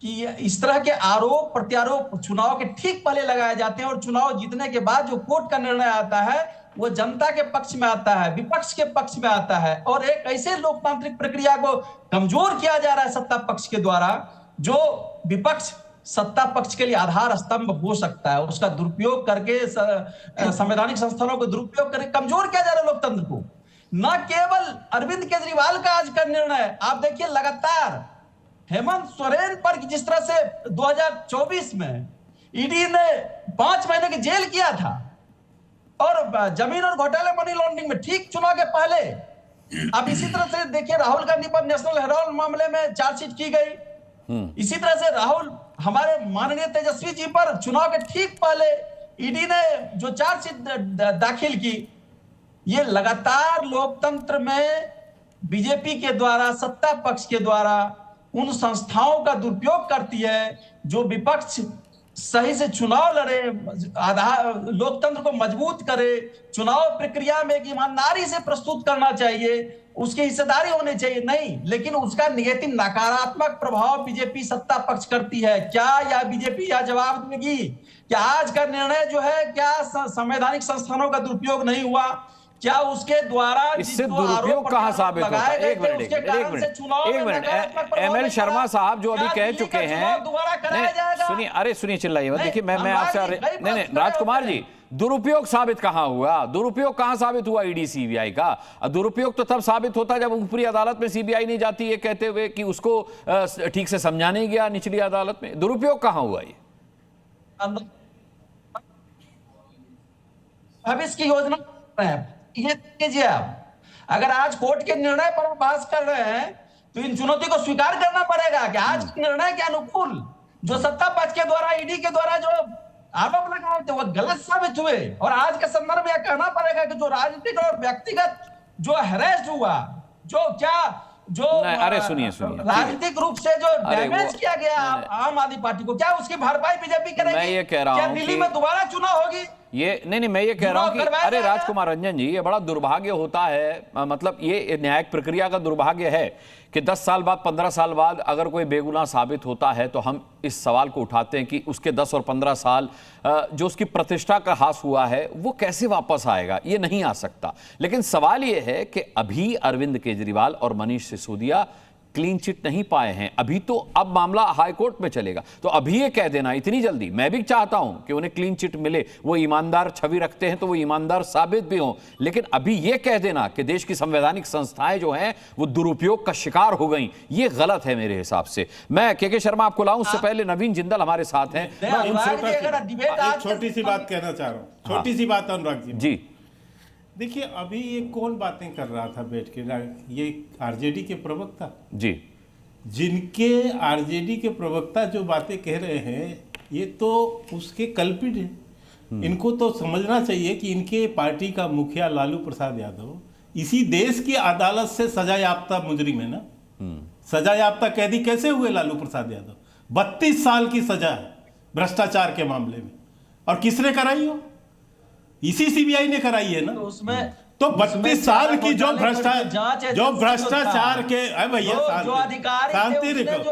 कि इस तरह के आरोप प्रत्यारोप चुनाव के ठीक पहले लगाए जाते हैं और चुनाव जीतने के बाद जो कोर्ट का निर्णय आता है वो जनता के पक्ष में आता है, विपक्ष के पक्ष में आता है, और एक ऐसे लोकतांत्रिक प्रक्रिया को कमजोर किया जा रहा है सत्ता पक्ष के द्वारा, जो विपक्ष सत्ता पक्ष के लिए आधार स्तंभ हो सकता है, उसका दुरुपयोग करके संवैधानिक संस्थानों को दुरुपयोग करके कमजोर किया जा रहा है लोकतंत्र को। न केवल अरविंद केजरीवाल का आज का निर्णय, आप देखिए लगातार हेमंत सोरेन पर जिस तरह से 2024 में ईडी ने 5 महीने की जेल किया था, और जमीन और घोटाले मनी लॉन्ड्रिंग में ठीक चुनाव के पहले, अब इसी तरह से देखिए राहुल गांधी पर नेशनल हेराल्ड मामले में चार्जशीट की गई। इसी तरह से राहुल हमारे माननीय तेजस्वी जी पर चुनाव के ठीक पहले ईडी ने जो चार्जशीट दाखिल की। ये लगातार लोकतंत्र में बीजेपी के द्वारा, सत्ता पक्ष के द्वारा उन संस्थाओं का दुरुपयोग करती है जो विपक्ष सही से चुनाव लड़े, आधार लोकतंत्र को मजबूत करे, चुनाव प्रक्रिया में एक ईमानदारी से प्रस्तुत करना चाहिए, उसकी हिस्सेदारी होनी चाहिए, नहीं, लेकिन उसका नेगेटिव नकारात्मक प्रभाव बीजेपी सत्ता पक्ष करती है। क्या यह बीजेपी यह जवाब देगी कि आज का निर्णय जो है क्या संवैधानिक संस्थानों का दुरुपयोग नहीं हुआ? क्या उसके द्वारा इससे दुरुपयोग कहां साबित होता है? एक मिनट एमएल शर्मा साहब जो अभी कह चुके हैं, सुनिए चिल्लाइए मत। देखिए मैं आपसे नहीं राजकुमार जी, दुरुपयोग साबित कहां हुआ? दुरुपयोग कहां साबित हुआ ईडी सीबीआई का? दुरुपयोग तो तब साबित होता जब ऊपरी अदालत में सीबीआई नहीं जाती, ये कहते हुए कि उसको ठीक से समझा नहीं गया निचली अदालत में। दुरुपयोग कहां हुआ? ये भविष्य की योजना ये कीजिए आप। अगर आज कोर्ट के निर्णय पर बहस कर रहे हैं तो इन चुनौती को स्वीकार करना पड़ेगा कि आज के निर्णय के अनुकूल जो सत्ता पक्ष के द्वारा, ईडी के द्वारा जो आरोप लगाए थे वो गलत साबित हुए, और आज के संदर्भ में कहना पड़ेगा कि जो राजनीतिक और व्यक्तिगत जो हैरेस्ट हुआ, जो क्या जो अरे सुनिए राजनीतिक रूप से जो डैमेज किया गया आम आदमी पार्टी को, क्या उसकी भरपाई बीजेपी करेगी? मैं ये कह रहा हूं दिल्ली में दोबारा चुनाव होगी? ये नहीं मैं ये कह रहा हूं कि अरे राजकुमार रंजन जी, ये बड़ा दुर्भाग्य होता है, मतलब ये न्यायिक प्रक्रिया का दुर्भाग्य है कि 10 साल बाद 15 साल बाद अगर कोई बेगुनाह साबित होता है तो हम इस सवाल को उठाते हैं कि उसके 10 और 15 साल जो उसकी प्रतिष्ठा का ह्रास हुआ है वो कैसे वापस आएगा? ये नहीं आ सकता। लेकिन सवाल ये है कि अभी अरविंद केजरीवाल और मनीष सिसोदिया क्लीन चिट नहीं पाए हैं अभी, तो अब मामला हाई कोर्ट में चलेगा। तो अभी ये कह देना इतनी जल्दी, मैं भी चाहता हूं कि उन्हें क्लीन चिट मिले, वो ईमानदार छवि रखते हैं तो वो ईमानदार साबित भी हों, लेकिन अभी ये कह देना कि देश की संवैधानिक संस्थाएं जो हैं वो दुरुपयोग का शिकार हो गई, ये गलत है मेरे हिसाब से। मैं के शर्मा आपको लाऊं, उससे पहले नवीन जिंदल हमारे साथ हैं। छोटी सी बात कहना चाह रहा हूं, छोटी सी बात अनुराग जी। देखिए अभी ये कौन बातें कर रहा था बैठ के? ये आरजेडी के प्रवक्ता जी, जिनके आरजेडी के प्रवक्ता जो बातें कह रहे हैं ये तो उसके कल्पित हैं। इनको तो समझना चाहिए कि इनके पार्टी का मुखिया लालू प्रसाद यादव इसी देश की अदालत से सजा याफ्ता मुजरिम है ना। सजा याफ्ता कैदी कैसे हुए लालू प्रसाद यादव? 32 साल की सजा भ्रष्टाचार के मामले में, और किसने कराई हो? इसी सीबीआई ने कराई है ना। तो उसमें तो 32 साल की जो भ्रष्टाचार के भैया शांति रखो।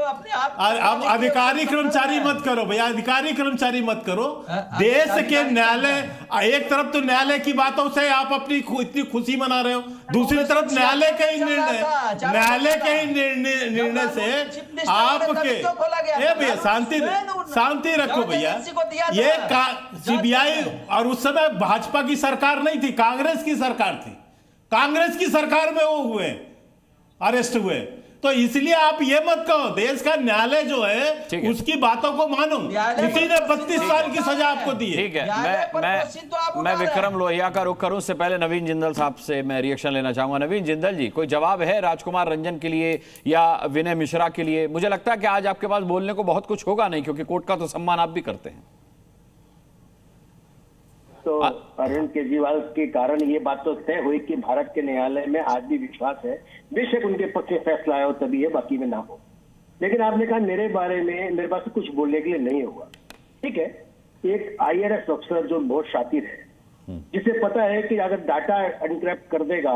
अब अधिकारी कर्मचारी मत करो भैया, अधिकारी कर्मचारी मत करो। देश के न्यायालय, एक तरफ तो न्यायालय की बातों से आप अपनी इतनी खुशी मना रहे हो, दूसरी तरफ न्यायालय के ही निर्णय से आपके भैया शांति रखो भैया। ये सीबीआई, और उस समय भाजपा की सरकार नहीं थी, कांग्रेस की सरकार थी। कांग्रेस की सरकार में वो हुए, अरेस्ट हुए। तो इसलिए आप ये मत कहो, देश का न्यायालय जो है उसकी बातों को मानो। किसी ने 32 साल की सजा आपको दी है। ठीक है, मैं विक्रम लोहिया का रुख करूं, उससे पहले नवीन जिंदल साहब से मैं रिएक्शन लेना चाहूंगा। नवीन जिंदल जी, कोई जवाब है राजकुमार रंजन के लिए या विनय मिश्रा के लिए? मुझे लगता है कि आज आपके पास बोलने को बहुत कुछ होगा नहीं, क्योंकि कोर्ट का तो सम्मान आप भी करते हैं। तो अरविंद केजरीवाल के कारण ये बात तो तय हुई कि भारत के न्यायालय में आज भी विश्वास है, बेशक उनके पक्ष में फैसला आया हो तभी है, बाकी में ना हो। लेकिन आपने कहा मेरे बारे में मेरे पास कुछ बोलने के लिए नहीं होगा। ठीक है, एक IRS अफसर जो बहुत शातिर है, जिसे पता है कि अगर डाटा एनक्रिप्ट कर देगा,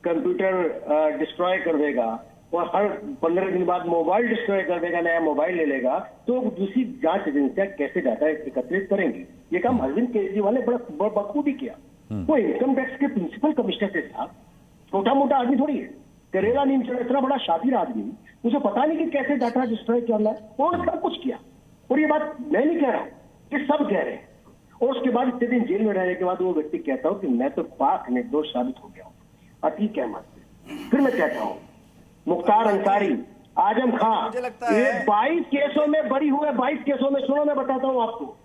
कंप्यूटर डिस्ट्रॉय कर देगा और हर 15 दिन बाद मोबाइल डिस्ट्रॉय कर देगा, नया मोबाइल ले लेगा, तो दूसरी जांच एजेंसियां कैसे डाटा एकत्रित करेंगी? ये काम अरविंद केजरीवाल ने बड़ा बखूबी किया। वो इनकम टैक्स के प्रिंसिपल कमिश्नर से साहब, छोटा मोटा आदमी थोड़ी है, करेला नीम चढ़ा, इतना बड़ा शातिर आदमी, मुझे पता नहीं कि कैसे डाटा डिस्ट्रॉय करना है। उन्होंने सब कुछ किया, और ये बात मैं नहीं कह रहा हूँ, ये सब कह रहे हैं। और उसके बाद इतने दिन जेल में रहने के बाद वो व्यक्ति कहता हूँ कि मैं तो पाक निर्दोष साबित हो गया हूँ। अतीक अहमद, फिर मैं कहता हूँ मुख्तार अंसारी, आजम खान, ये 22 केसों में बरी हुए, 22 केसों में, सुनो मैं बताता हूँ आपको,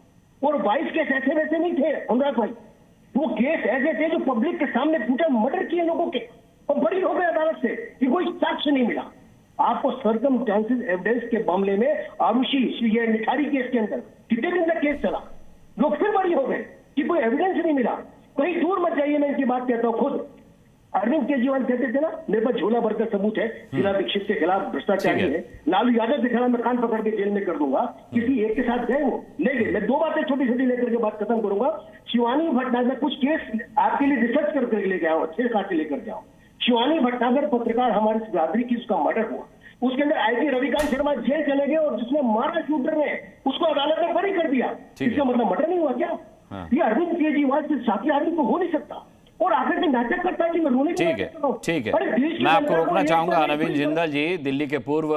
और 22 केस ऐसे वैसे नहीं थे अनुराग भाई, वो केस ऐसे थे जो पब्लिक के सामने पूछे, मर्डर किए लोगों के, और बरी हो गए अदालत से कि कोई साक्ष्य नहीं मिला। आपको सर्कमस्टेंसेस एविडेंस के मामले में आरुषि, ये निठारी केस के अंदर कितने दिन तक केस चला, लोग फिर बरी हो गए कि कोई एविडेंस नहीं मिला। कहीं दूर मत जाइए, मैं इनकी बात कहता हूँ। खुद अरविंद केजरीवाल कहते थे ना, मेरे पास झोला भरकर सबूत है, शीला दीक्षित के खिलाफ भ्रष्टाचारी है, लालू यादव के खिलाफ मैं कान पकड़ के जेल में कर दूंगा। किसी एक के साथ गए वो ले गए। मैं 2 बातें छोटी छोटी लेकर के बात खत्म करूंगा। शिवानी भटनागर में कुछ केस आपके लिए रिसर्च करके लेके आओ, अच्छे साथ लेकर जाओ। शिवानी भटनागर पत्रकार हमारी बिरादरी की, उसका मर्डर हुआ, उसके अंदर IG रविकांत शर्मा जेल चले गए, और जिसने मारा शूटर ने उसको अदालत ने बरी कर दिया। इसका मतलब मर्डर नहीं हुआ क्या? ये अरविंद केजरीवाल से साथी आदमी को हो नहीं सकता, और आखिर में नाटक करता है कि मैं रोने की बात करता हूं। ठीक है, मैं आपको रोकना चाहूंगा। नवीन जिंदल जी, दिल्ली के पूर्व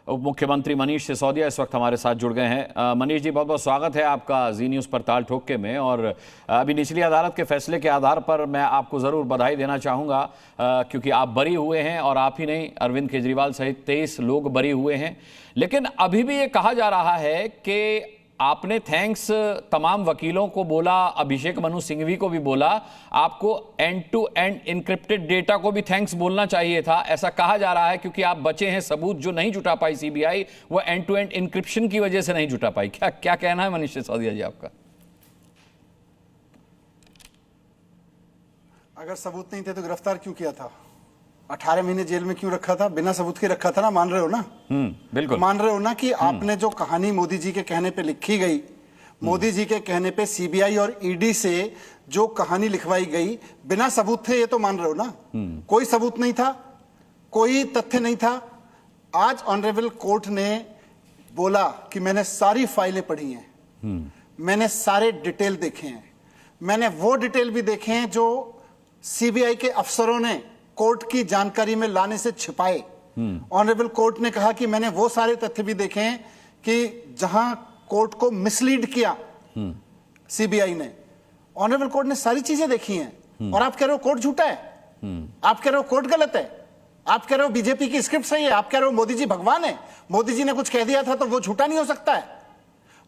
उप मुख्यमंत्री मनीष सिसोदिया इस वक्त हमारे साथ जुड़ गए हैं। मनीष जी, बहुत बहुत स्वागत है आपका जी न्यूज़ पर ताल ठोके में। और अभी निचली अदालत के फैसले के आधार पर मैं आपको ज़रूर बधाई देना चाहूँगा, क्योंकि आप बरी हुए हैं, और आप ही नहीं, अरविंद केजरीवाल सहित 23 लोग बरी हुए हैं। लेकिन अभी भी ये कहा जा रहा है कि आपने थैंक्स तमाम वकीलों को बोला, अभिषेक मनु सिंघवी को भी बोला, आपको end to end encrypted data को भी थैंक्स बोलना चाहिए था, ऐसा कहा जा रहा है, क्योंकि आप बचे हैं। सबूत जो नहीं जुटा पाई सीबीआई, वो एंड टू एंड इनक्रिप्शन की वजह से नहीं जुटा पाई। क्या कहना है मनीष सिसोदिया जी आपका? अगर सबूत नहीं थे तो गिरफ्तार क्यों किया था? 18 महीने जेल में क्यों रखा था? बिना सबूत के रखा था ना, मान रहे हो ना? बिल्कुल मान रहे हो ना कि आपने जो कहानी मोदी जी के कहने पे लिखी गई, मोदी जी के कहने पे सीबीआई और ईडी से जो कहानी लिखवाई गई, बिना सबूत थे, ये तो मान रहे हो ना? कोई सबूत नहीं था, कोई तथ्य नहीं था। आज ऑनरेबल कोर्ट ने बोला कि मैंने सारी फाइलें पढ़ी हैं, मैंने सारे डिटेल देखे हैं, मैंने वो डिटेल भी देखे हैं जो सीबीआई के अफसरों ने कोर्ट की जानकारी में लाने से छिपाए। ऑनरेबल कोर्ट ने कहा कि मैंने वो सारे तथ्य भी देखे हैं कि जहां कोर्ट को मिसलीड किया सीबीआई ने। ऑनरेबल कोर्ट ने सारी चीजें देखी हैं, और आप कह रहे हो कोर्ट झूठा है, आप कह रहे हो कोर्ट गलत है, आप कह रहे हो बीजेपी की स्क्रिप्ट सही है, आप कह रहे हो मोदी जी भगवान है, मोदी जी ने कुछ कह दिया था तो वो झूठा नहीं हो सकता है।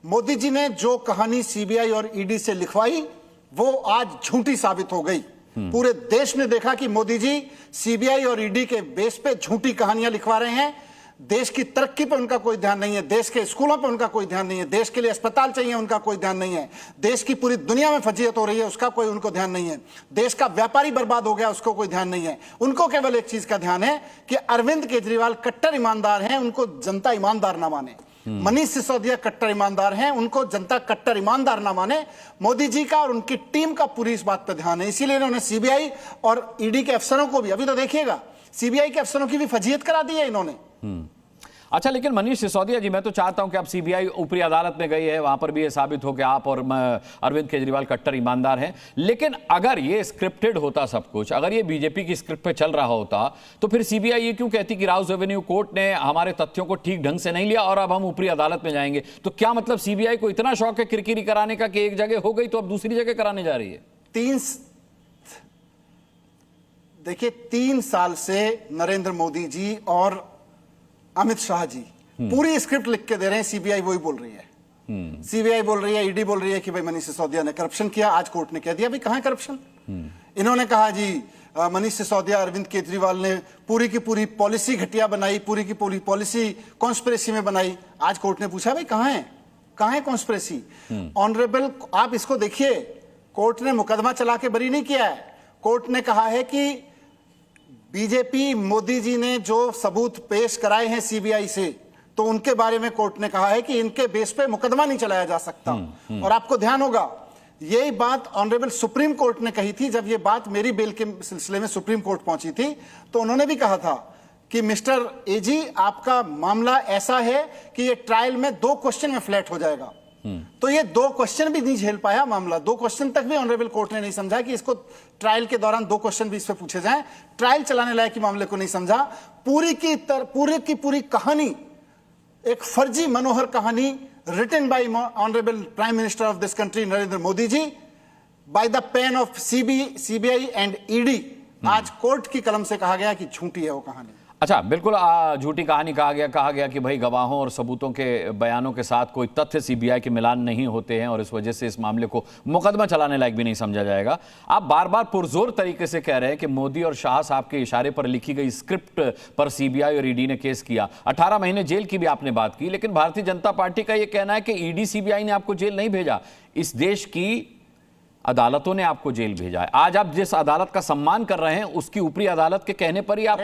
मोदी जी ने जो कहानी सीबीआई और ईडी से लिखवाई, वो आज झूठी साबित हो गई। पूरे देश ने देखा कि मोदी जी सीबीआई और ईडी के बेस पे झूठी कहानियां लिखवा रहे हैं। देश की तरक्की पे उनका कोई ध्यान नहीं है, देश के स्कूलों पे उनका कोई ध्यान नहीं है, देश के लिए अस्पताल चाहिए उनका कोई ध्यान नहीं है, देश की पूरी दुनिया में फजीहत हो रही है उसका कोई उनको ध्यान नहीं है, देश का व्यापारी बर्बाद हो गया उसको कोई ध्यान नहीं है। उनको केवल एक चीज का ध्यान है कि अरविंद केजरीवाल कट्टर ईमानदार हैं, उनको जनता ईमानदार ना माने। मनीष सिसोदिया कट्टर ईमानदार हैं, उनको जनता कट्टर ईमानदार ना माने। मोदी जी का और उनकी टीम का पूरी इस बात पर ध्यान है, इसीलिए इन्होंने सीबीआई और ईडी के अफसरों को भी, अभी तो देखिएगा सीबीआई के अफसरों की भी फजीयत करा दी है इन्होंने। अच्छा, लेकिन मनीष सिसोदिया जी, मैं तो चाहता हूं कि अब सीबीआई ऊपरी अदालत में गई है, वहां पर भी ये साबित हो कि आप और अरविंद केजरीवाल कट्टर ईमानदार हैं। लेकिन अगर ये स्क्रिप्टेड होता सब कुछ, अगर ये बीजेपी की स्क्रिप्ट पे चल रहा होता, तो फिर सीबीआई ये क्यों कहती कि राउस एवेन्यू कोर्ट ने हमारे तथ्यों को ठीक ढंग से नहीं लिया और अब हम ऊपरी अदालत में जाएंगे? तो क्या मतलब सीबीआई को इतना शौक है किरकिरी कराने का कि एक जगह हो गई तो अब दूसरी जगह कराने जा रही है? देखिए 3 साल से नरेंद्र मोदी जी और अमित शाह जी पूरी स्क्रिप्ट लिख के दे रहे हैं, सीबीआई वही बोल रही है। सीबीआई बोल रही है, ईडी बोल रही है कि भाई मनीष सिसोदिया ने करप्शन किया। आज कोर्ट ने कह दिया भाई कहां है करप्शन। इन्होंने कहा जी मनीष सिसोदिया, अरविंद केजरीवाल ने पूरी की पूरी पॉलिसी घटिया बनाई, पूरी की पूरी पॉलिसी कॉन्स्पिरेसी में बनाई। आज कोर्ट ने पूछा भाई कहां है कॉन्स्पिरेसी। ऑनरेबल, आप इसको देखिए, कोर्ट ने मुकदमा चला के बरी नहीं किया है। कोर्ट ने कहा है कि बीजेपी, मोदी जी ने जो सबूत पेश कराए हैं सीबीआई से, तो उनके बारे में कोर्ट ने कहा है कि इनके बेस पे मुकदमा नहीं चलाया जा सकता। और आपको ध्यान होगा यही बात ऑनरेबल सुप्रीम कोर्ट ने कही थी जब ये बात मेरी बेल के सिलसिले में सुप्रीम कोर्ट पहुंची थी, तो उन्होंने भी कहा था कि मिस्टर एजी, आपका मामला ऐसा है कि ये ट्रायल में 2 क्वेश्चन में फ्लैट हो जाएगा। तो ये 2 क्वेश्चन भी नहीं झेल पाया मामला। 2 क्वेश्चन तक भी ऑनरेबल कोर्ट ने नहीं समझा कि इसको ट्रायल के दौरान 2 क्वेश्चन भी इस पे पूछे जाएं। ट्रायल चलाने लायक मामले को नहीं समझा। पूरी की पूरी कहानी एक फर्जी मनोहर कहानी written by honourable prime minister of this country Narendra Modi ji by the pen of CBI and ED. आज कोर्ट की कलम से कहा गया कि झूठी है वो कहानी। अच्छा, बिल्कुल झूठी कहानी कहा गया कि भाई गवाहों और सबूतों के बयानों के साथ कोई तथ्य सीबीआई के मिलान नहीं होते हैं और इस वजह से इस मामले को मुकदमा चलाने लायक भी नहीं समझा जाएगा। आप बार बार पुरजोर तरीके से कह रहे हैं कि मोदी और शाह साहब के इशारे पर लिखी गई स्क्रिप्ट पर सीबीआई और ईडी ने केस किया। 18 महीने जेल की भी आपने बात की, लेकिन भारतीय जनता पार्टी का यह कहना है कि ईडी सीबीआई ने आपको जेल नहीं भेजा, इस देश की अदालतों ने आपको जेल भेजा है। आज आप जिस अदालत का सम्मान कर रहे हैं उसकी ऊपरी अदालत के कहने पर ही आप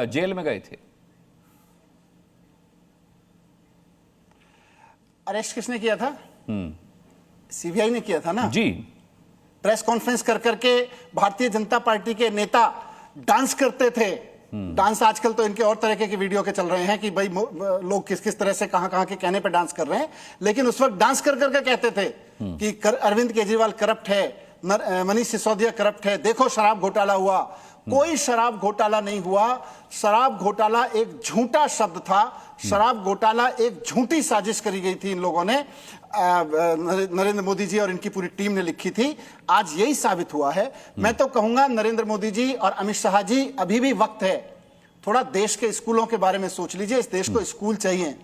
जेल में गए थे। अरेस्ट किसने किया था? सीबीआई ने किया था ना जी। प्रेस कॉन्फ्रेंस कर करके भारतीय जनता पार्टी के नेता डांस करते थे। डांस आजकल तो इनके और तरह के वीडियो के चल रहे हैं कि भाई लोग किस किस तरह से कहां के कहने पे डांस कर रहे हैं, लेकिन उस वक्त डांस कर करके कहते थे कि अरविंद केजरीवाल करप्ट है, मनीष सिसोदिया करप्ट है, देखो शराब घोटाला हुआ। कोई शराब घोटाला नहीं हुआ। शराब घोटाला एक झूठा शब्द था। शराब घोटाला एक झूठी साजिश करी गई थी इन लोगों ने, नरेंद्र मोदी जी और इनकी पूरी टीम ने लिखी थी। आज यही साबित हुआ है। मैं तो कहूंगा नरेंद्र मोदी जी और अमित शाह जी, अभी भी वक्त है, थोड़ा देश के स्कूलों के बारे में सोच लीजिए। इस देश को स्कूल चाहिए,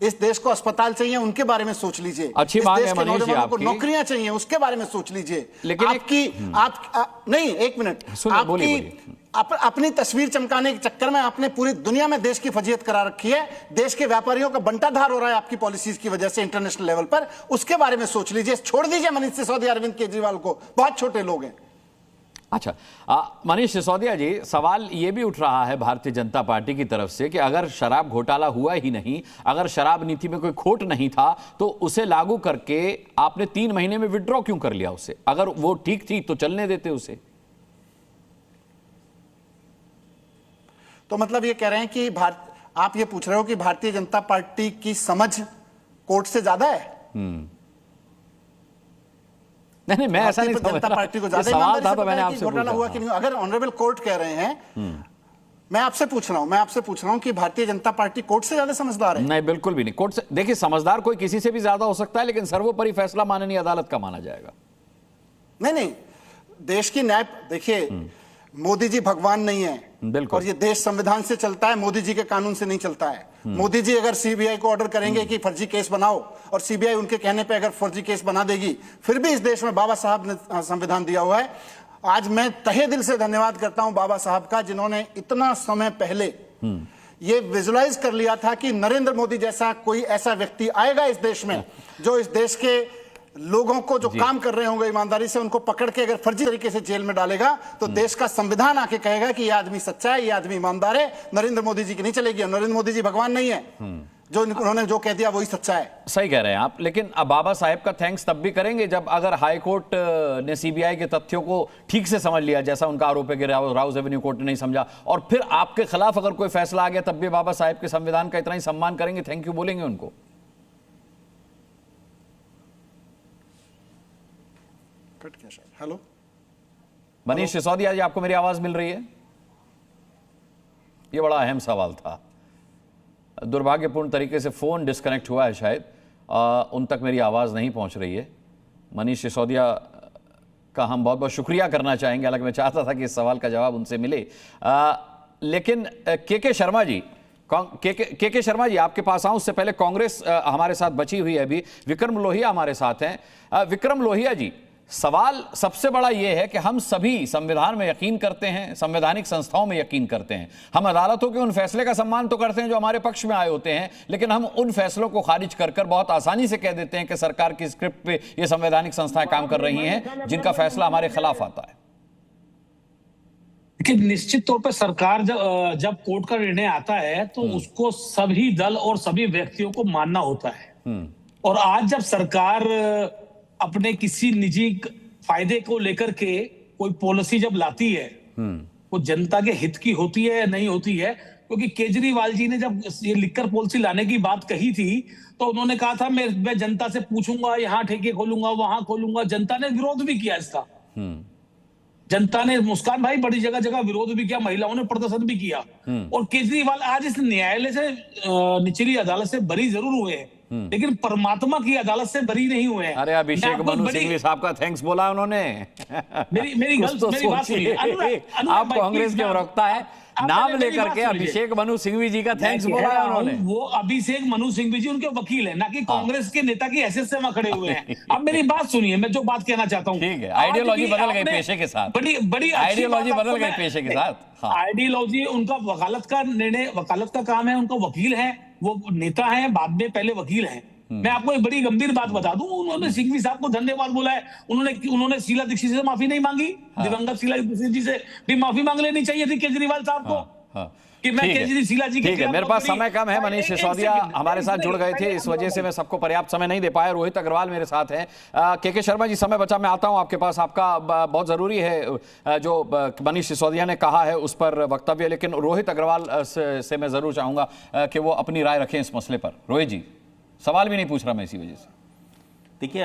इस देश को अस्पताल चाहिए, उनके बारे में सोच लीजिए। अच्छी बात है मनीष जी, आपको नौकरियां चाहिए, उसके बारे में सोच लीजिए। लेकिन नहीं, एक मिनट, आपकी अपनी तस्वीर चमकाने के चक्कर में आपने पूरी दुनिया में देश की फजीयत करा रखी है। देश के व्यापारियों का बंटाधार हो रहा है आपकी पॉलिसीज की वजह से इंटरनेशनल लेवल पर। उसके बारे में सोच लीजिए। छोड़ दीजिए मनीष सिसोदिया, अरविंद केजरीवाल को, बहुत छोटे लोग हैं। अच्छा, मनीष सिसोदिया जी, सवाल यह भी उठ रहा है भारतीय जनता पार्टी की तरफ से कि अगर शराब घोटाला हुआ ही नहीं, अगर शराब नीति में कोई खोट नहीं था, तो उसे लागू करके आपने 3 महीने में विड्रॉ क्यों कर लिया उसे? अगर वो ठीक थी तो चलने देते उसे। तो मतलब ये कह रहे हैं कि आप ये पूछ रहे हो कि भारतीय जनता पार्टी की समझ कोर्ट से ज्यादा है? नहीं, मैं ऐसा नहीं समझ जनता पार्टी को ज्यादा सवाल था तो मैंने आपसे घोटाला हुआ कि नहीं। अगर ऑनरेबल कोर्ट कह रहे हैं, मैं आपसे पूछ रहा हूं कि भारतीय जनता पार्टी कोर्ट से ज्यादा समझदार है? नहीं, बिल्कुल भी नहीं। कोर्ट से, देखिए, समझदार कोई किसी से भी ज्यादा हो सकता है, लेकिन सर्वोपरि फैसला माननीय अदालत का माना जाएगा। नहीं, देश की न्याय, देखिए मोदी जी भगवान नहीं है, बिल्कुल, और ये देश संविधान से चलता है, मोदी जी के कानून से नहीं चलता है। मोदी जी अगर सीबीआई को ऑर्डर करेंगे कि फर्जी केस बनाओ, और सीबीआई उनके कहने पे अगर फर्जी केस बना देगी, फिर भी इस देश में बाबा साहब ने संविधान दिया हुआ है। आज मैं तहे दिल से धन्यवाद करता हूं बाबा साहब का, जिन्होंने इतना समय पहले ये विजुलाइज कर लिया था कि नरेंद्र मोदी जैसा कोई ऐसा व्यक्ति आएगा इस देश में, जो इस देश के लोगों को जो काम कर रहे होंगे ईमानदारी से, उनको पकड़ के अगर फर्जी तरीके से जेल में डालेगा, तो देश का संविधान आके कहेगा कि ये आदमी सच्चा है, ये आदमी ईमानदार है। नरेंद्र मोदी जी की नहीं चलेगी। नरेंद्र मोदी जी भगवान नहीं है। जो उन्होंने जो कह दिया वही सच्चा है। सही कह रहे हैं आप, लेकिन अब बाबा साहेब का थैंक्स तब भी करेंगे जब अगर हाई कोर्ट ने सीबीआई के तथ्यों को ठीक से समझ लिया, जैसा उनका आरोप है कि राउज एवेन्यू कोर्ट ने नहीं समझा, और फिर आपके खिलाफ अगर कोई फैसला आ गया तब भी बाबा साहेब के संविधान का इतना ही सम्मान करेंगे, थैंक यू बोलेंगे उनको। कट गया शायद। हेलो मनीष सिसोदिया जी, आपको मेरी आवाज मिल रही है? यह बड़ा अहम सवाल था, दुर्भाग्यपूर्ण तरीके से फोन डिस्कनेक्ट हुआ है, शायद उन तक मेरी आवाज नहीं पहुंच रही है। मनीष सिसोदिया का हम बहुत बहुत शुक्रिया करना चाहेंगे, हालांकि मैं चाहता था कि इस सवाल का जवाब उनसे मिले। लेकिन के शर्मा जी, के शर्मा जी आपके पास आऊं उससे पहले कांग्रेस हमारे साथ बची हुई है अभी, विक्रम लोहिया हमारे साथ हैं। विक्रम लोहिया जी, सवाल सबसे बड़ा यह है कि हम सभी संविधान में यकीन करते हैं, संवैधानिक संस्थाओं में यकीन करते हैं, हम अदालतों के उन फैसले का सम्मान तो करते हैं जो हमारे पक्ष में आए होते हैं, लेकिन हम उन फैसलों को खारिज कर बहुत आसानी से कह देते हैं कि सरकार की स्क्रिप्ट पे ये संवैधानिक संस्थाएं काम कर रही हैं जिनका फैसला हमारे खिलाफ आता है। देखिए, निश्चित तौर पर सरकार जब कोर्ट का निर्णय आता है तो उसको सभी दल और सभी व्यक्तियों को मानना होता है। और आज जब सरकार अपने किसी निजी फायदे को लेकर के कोई पॉलिसी जब लाती है, वो जनता के हित की होती है या नहीं होती है, क्योंकि केजरीवाल जी ने जब ये लिकर पॉलिसी लाने की बात कही थी तो उन्होंने कहा था मैं जनता से पूछूंगा, यहाँ ठेके खोलूंगा, वहां खोलूंगा। जनता ने विरोध भी किया इसका, जनता ने, मुस्कान भाई, बड़ी जगह जगह विरोध भी किया, महिलाओं ने प्रदर्शन भी किया। और केजरीवाल आज इस न्यायालय से, निचली अदालत से बरी जरूर हुए हैं, लेकिन परमात्मा की अदालत से बरी नहीं हुए हैं। अरे अभिषेक मनु सिंघवी साहब का थैंक्स बोला उन्होंने। मेरी बात सुनिए। आप कांग्रेस के प्रवक्ता है, नाम लेकर के अभिषेक मनु सिंघवी जी का थैंक्स बोला है उन्होंने। वो अभिषेक मनु सिंघवी जी उनके वकील हैं, ना कि कांग्रेस के नेता की हैसियत से वहां खड़े हुए हैं। अब मेरी बात सुनिए, मैं जो बात कहना चाहता हूँ। ठीक है, आइडियोलॉजी बदल गई पेशे के साथ, बड़ी आइडियोलॉजी बदल गई पेशे के साथ। आइडियोलॉजी, उनका वकालत का निर्णय, वकालत का काम है, उनका वकील है, वो नेता है, बाद में पहले वकील हैं। मैं आपको एक बड़ी गंभीर बात बता दूं, उन्होंने सिंघवी साहब को धन्यवाद बोला है, उन्होंने शीला दीक्षित से माफी नहीं मांगी। दिवंगत शीला दीक्षित जी से भी माफी मांग लेनी चाहिए थी केजरीवाल साहब को। कि मैं शीला जी के ठीक है, मेरे पास समय कम है। मनीष सिसोदिया हमारे साथ जुड़ गए थे, इस वजह से मैं सबको पर्याप्त समय नहीं दे पाया। रोहित अग्रवाल मेरे साथ हैं। के शर्मा जी, समय बचा, मैं आता हूं आपके पास। आपका बहुत जरूरी है जो मनीष सिसोदिया ने कहा है उस पर वक्तव्य, लेकिन रोहित अग्रवाल से मैं जरूर चाहूंगा कि वो अपनी राय रखें इस मसले पर। रोहित जी, सवाल भी नहीं पूछ रहा मैं इसी वजह से। देखिए,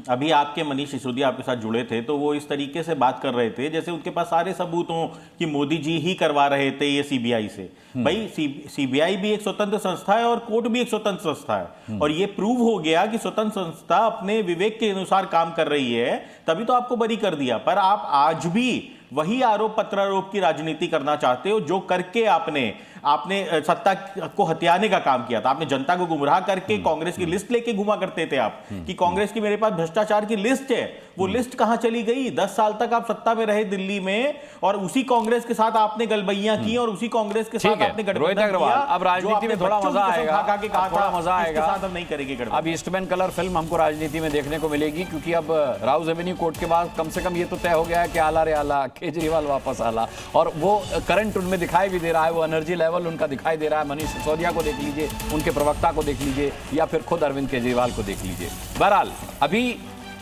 अभी आपके मनीष सिसोदिया आपके साथ जुड़े थे तो वो इस तरीके से बात कर रहे थे जैसे उनके पास सारे सबूत हों कि मोदी जी ही करवा रहे थे ये सीबीआई से। भाई, सीबीआई भी एक स्वतंत्र संस्था है और कोर्ट भी एक स्वतंत्र संस्था है, और ये प्रूव हो गया कि स्वतंत्र संस्था अपने विवेक के अनुसार काम कर रही है, तभी तो आपको बरी कर दिया। पर आप आज भी वही आरोप प्रत्यारोप की राजनीति करना चाहते हो जो करके आपने सत्ता को हथियाने का काम किया था। आपने जनता को गुमराह करके कांग्रेस की लिस्ट लेके घुमा करते थे आप कि कांग्रेस की मेरे पास भ्रष्टाचार की लिस्ट है। वो लिस्ट कहां चली गई? 10 साल तक आप सत्ता में रहे दिल्ली में, और उसी कांग्रेस के साथ आपने गलबैयां की और उसी कांग्रेस के साथ आपने गठबंधन किया। अब राजनीति में थोड़ा मजा आएगा, थोड़ा मजा आएगा। हम नहीं करेंगे। अब ईस्टमैन कलर फिल्म हमको राजनीति में देखने को मिलेगी, क्योंकि अब राउज एवेन्यू कोर्ट के बाद कम से कम ये तो तय हो गया है कि आला रे आला, केजरीवाल वापस आला, और वो करंट उनमें दिखाई भी दे रहा है, वो एनर्जी लेवल उनका दिखाई दे रहा है। मनीष सिसोदिया को देख लीजिए, उनके प्रवक्ता को देख लीजिए, या फिर खुद अरविंद केजरीवाल को देख लीजिए। बहरहाल अभी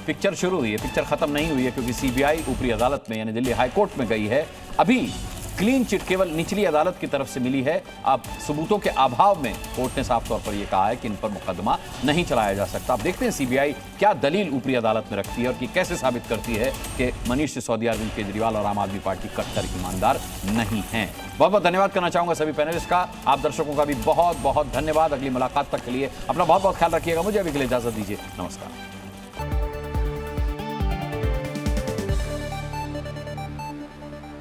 पिक्चर शुरू हुई है, पिक्चर खत्म नहीं हुई है, क्योंकि सीबीआई ऊपरी अदालत में यानी दिल्ली हाई कोर्ट में गई है। अभी क्लीन चिट केवल निचली अदालत की तरफ से मिली है। अब सबूतों के अभाव में कोर्ट ने साफ तौर पर यह कहा है कि इन पर मुकदमा नहीं चलाया जा सकता। अब देखते हैं सीबीआई क्या दलील ऊपरी अदालत में रखती है और कि कैसे साबित करती है कि मनीष सिसोदिया, अरविंद केजरीवाल और आम आदमी पार्टी कट्टर ईमानदार नहीं हैं। बहुत बहुत धन्यवाद करना चाहूंगा सभी पैनलिस्ट का। आप दर्शकों का भी बहुत बहुत धन्यवाद। अगली मुलाकात तक के लिए अपना बहुत बहुत ख्याल रखिएगा। मुझे अभी के लिए इजाजत दीजिए। नमस्कार।